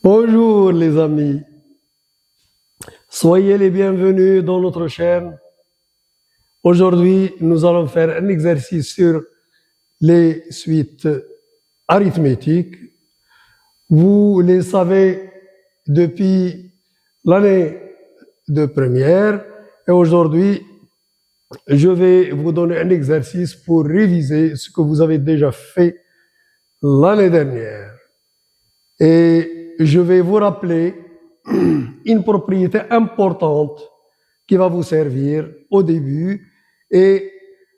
Bonjour les amis, soyez les bienvenus dans notre chaîne. Aujourd'hui, nous allons faire un exercice sur les suites arithmétiques. Vous les savez depuis l'année de première et aujourd'hui, je vais vous donner un exercice pour réviser ce que vous avez déjà fait l'année dernière. Et je vais vous rappeler une propriété importante qui va vous servir au début et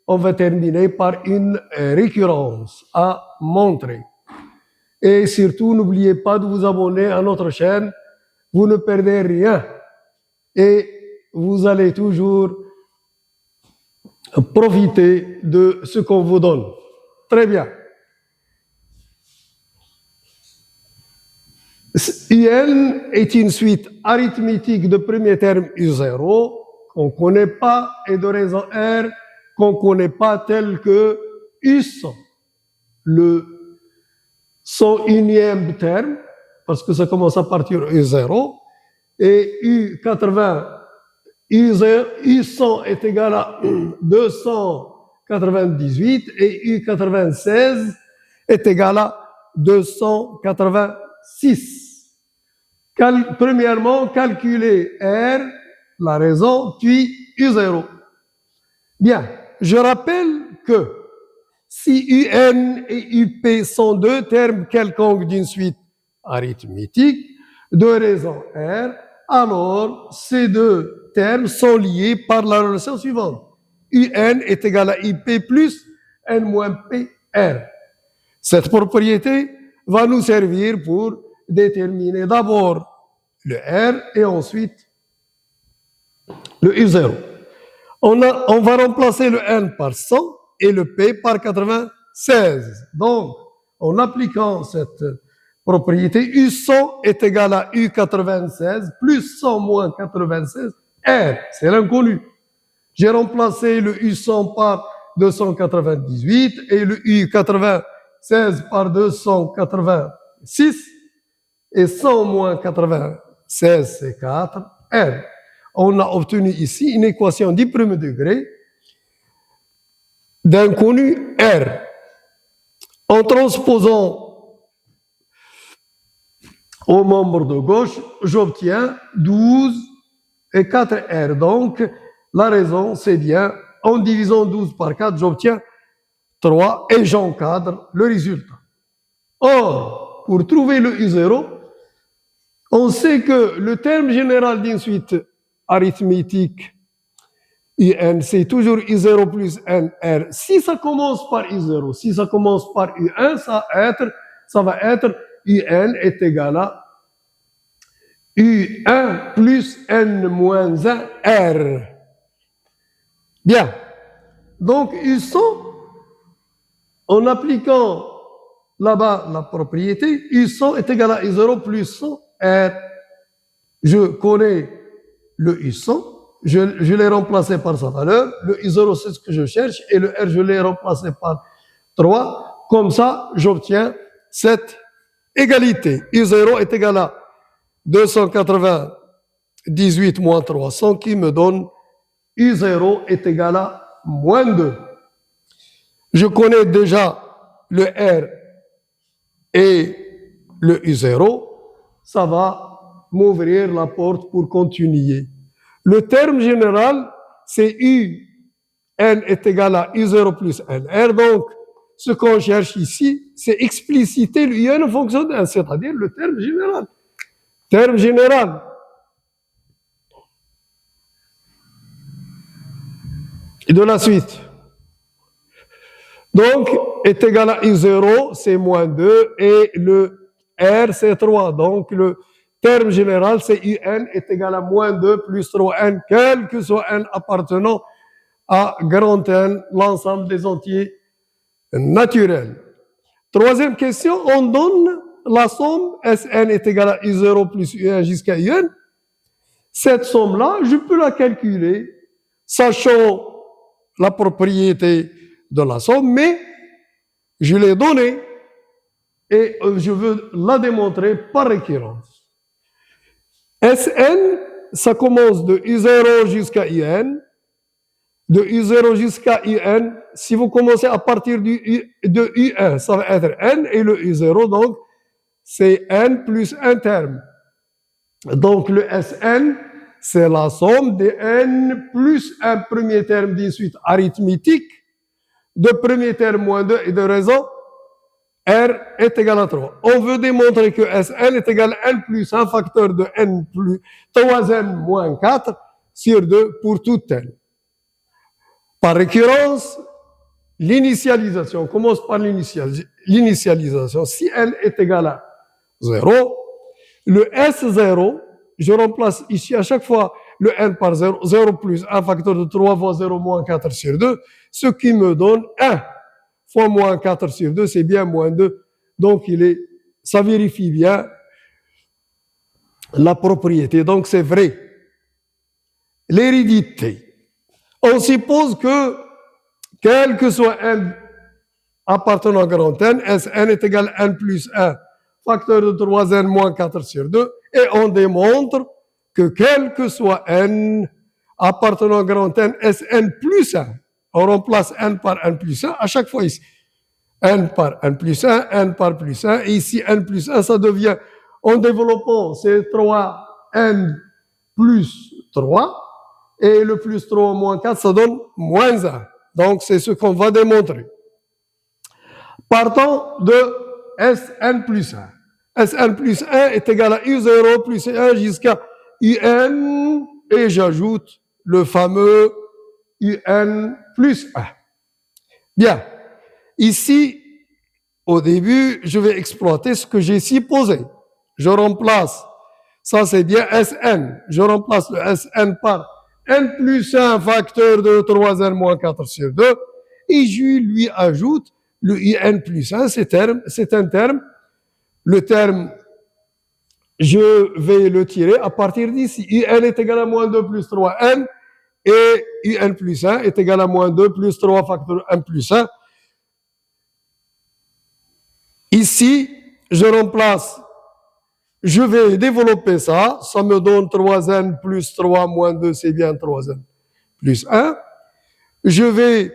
on va terminer par une récurrence à montrer. Et surtout, n'oubliez pas de vous abonner à notre chaîne, vous ne perdez rien et vous allez toujours profiter de ce qu'on vous donne. Très bien. UN est une suite arithmétique de premier terme U0 qu'on ne connaît pas et de raison R qu'on ne connaît pas tel que U100. Le 101e terme, parce que ça commence à partir U0, et U80, U100 est égal à 298 et U96 est égal à 286. Premièrement, calculer R, la raison, puis U0. Bien, je rappelle que si UN et UP sont deux termes quelconques d'une suite arithmétique de raison R, alors ces deux termes sont liés par la relation suivante. UN est égal à IP plus N moins PR. Cette propriété va nous servir pour déterminer d'abord le R et ensuite le U0. On va remplacer le N par 100 et le P par 96. Donc, en appliquant cette propriété, U100 est égal à U96 plus 100 moins 96, R, c'est l'inconnu. J'ai remplacé le U100 par 298 et le U96 par 286 et 100 moins 96, c'est 4, R. On a obtenu ici une équation du premier degré d'inconnu R. En transposant au membre de gauche, j'obtiens 12 et 4R. Donc, la raison, c'est bien, en divisant 12 par 4, j'obtiens 3 et j'encadre le résultat. Or, pour trouver le U0, on sait que le terme général d'une suite arithmétique UN, c'est toujours U0 plus NR. Si ça commence par U0, si ça commence par U1, ça va être UN est égal à U1 plus N moins 1 R. Bien. Donc, U100, en appliquant là-bas la propriété, U100 est égal à U0 plus 100 R. Je connais le U100, je l'ai remplacé par sa valeur, le U0 c'est ce que je cherche, et le R je l'ai remplacé par 3, comme ça j'obtiens cette égalité. U0 est égal à 298 moins 300 qui me donne U0 est égal à moins 2. Je connais déjà le R et le U0, ça va m'ouvrir la porte pour continuer. Le terme général, c'est U, N est égal à U0 plus NR. Donc, ce qu'on cherche ici, c'est expliciter le UN en fonction de N, c'est-à-dire le terme général. Terme général. Et de la suite. Donc, est égal à U0, c'est moins 2, et le R, c'est 3. Donc, le terme général, c'est UN est égal à moins 2 plus 3N, quel que soit N appartenant à grand N, l'ensemble des entiers naturels. Troisième question, on donne la somme Sn est égal à U0 plus UN jusqu'à UN. Cette somme-là, je peux la calculer, sachant la propriété de la somme, mais je l'ai donnée et je veux la démontrer par récurrence. Sn, ça commence de U0 jusqu'à Un. De U0 jusqu'à Un, si vous commencez à partir de U1, ça va être N, et le U0, donc, c'est N plus un terme. Donc, le Sn, c'est la somme de N plus un premier terme d'une suite arithmétique, de premier terme moins 2 et de raison, R est égal à 3. On veut démontrer que Sn est égal à N plus un facteur de N plus 3N moins 4 sur 2 pour tout N. Par récurrence, l'initialisation, on commence par l'initialisation. Si N est égal à 0, le S0, je remplace ici à chaque fois le N par 0, 0 plus un facteur de 3 fois 0 moins 4 sur 2, ce qui me donne 1 fois moins 4 sur 2, c'est bien moins 2. Donc, ça vérifie bien la propriété. Donc, c'est vrai. L'hérédité. On suppose que, quel que soit n appartenant à grand N, Sn est égal à n plus 1, facteur de 3n moins 4 sur 2, et on démontre que quel que soit n appartenant à grand N, Sn plus 1, on remplace n par n plus 1 à chaque fois ici. N par n plus 1, n par plus 1, et ici n plus 1, ça devient, en développant ces 3n plus 3, et le plus 3 moins 4, ça donne moins 1. Donc, c'est ce qu'on va démontrer. Partons de Sn plus 1. Sn plus 1 est égal à U0 plus 1 jusqu'à Un, et j'ajoute le fameux Un plus 1. Bien. Ici, au début, je vais exploiter ce que j'ai supposé. Je remplace, ça c'est bien Sn, je remplace le Sn par N plus 1 facteur de 3n moins 4 sur 2, et je lui ajoute le Un plus 1, c'est un terme. Le terme, je vais le tirer à partir d'ici. Un est égal à moins 2 plus 3n, et Un plus 1 est égal à moins 2 plus 3 facteur 1 plus 1. Ici, je remplace, je vais développer ça, ça me donne 3n plus 3 moins 2, c'est bien 3n plus 1. Je vais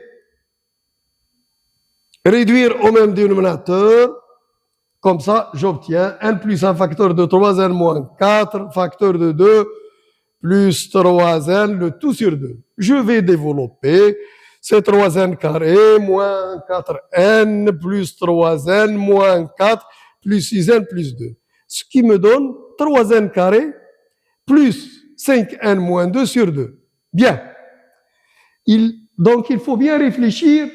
réduire au même dénominateur, comme ça j'obtiens n plus 1 facteur de 3n moins 4, facteur de 2, plus 3n, le tout sur 2. Je vais développer, c'est 3n carré moins 4n plus 3n moins 4 plus 6n plus 2. Ce qui me donne 3n carré plus 5n moins 2 sur 2. Bien. Donc il faut bien réfléchir.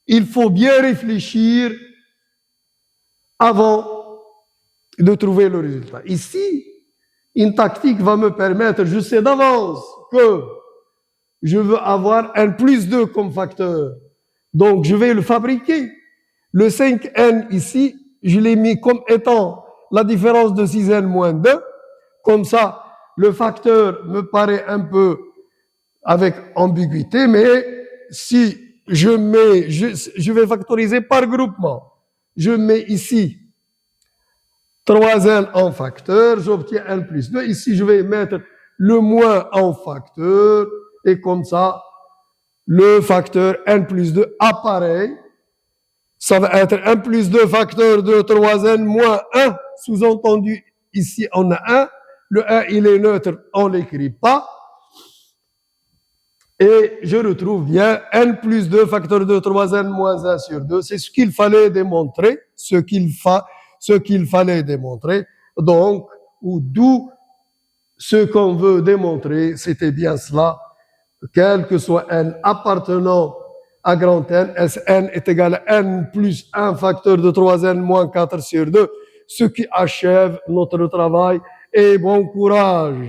Il faut bien réfléchir avant de trouver le résultat. Ici, une tactique va me permettre, je sais d'avance que je veux avoir n plus 2 comme facteur. Donc, je vais le fabriquer. Le 5n ici, je l'ai mis comme étant la différence de 6n moins 2. Comme ça, le facteur me paraît un peu avec ambiguïté, mais si je vais factoriser par groupement. Je mets ici 3n en facteur, j'obtiens n plus 2. Ici, je vais mettre le moins en facteur, et comme ça, le facteur n plus 2 apparaît. Ça va être n plus 2 facteur de 3n moins 1. Sous-entendu, ici, on a 1. Le 1, il est neutre, on ne l'écrit pas. Et je retrouve bien n plus 2 facteur de 3n moins 1 sur 2. C'est ce qu'il fallait démontrer, ce qu'il fallait démontrer. Donc, d'où ce qu'on veut démontrer, c'était bien cela. Quel que soit n appartenant à grand N, Sn est égal à n plus 1 facteur de 3n moins 4 sur 2, ce qui achève notre travail. Et bon courage!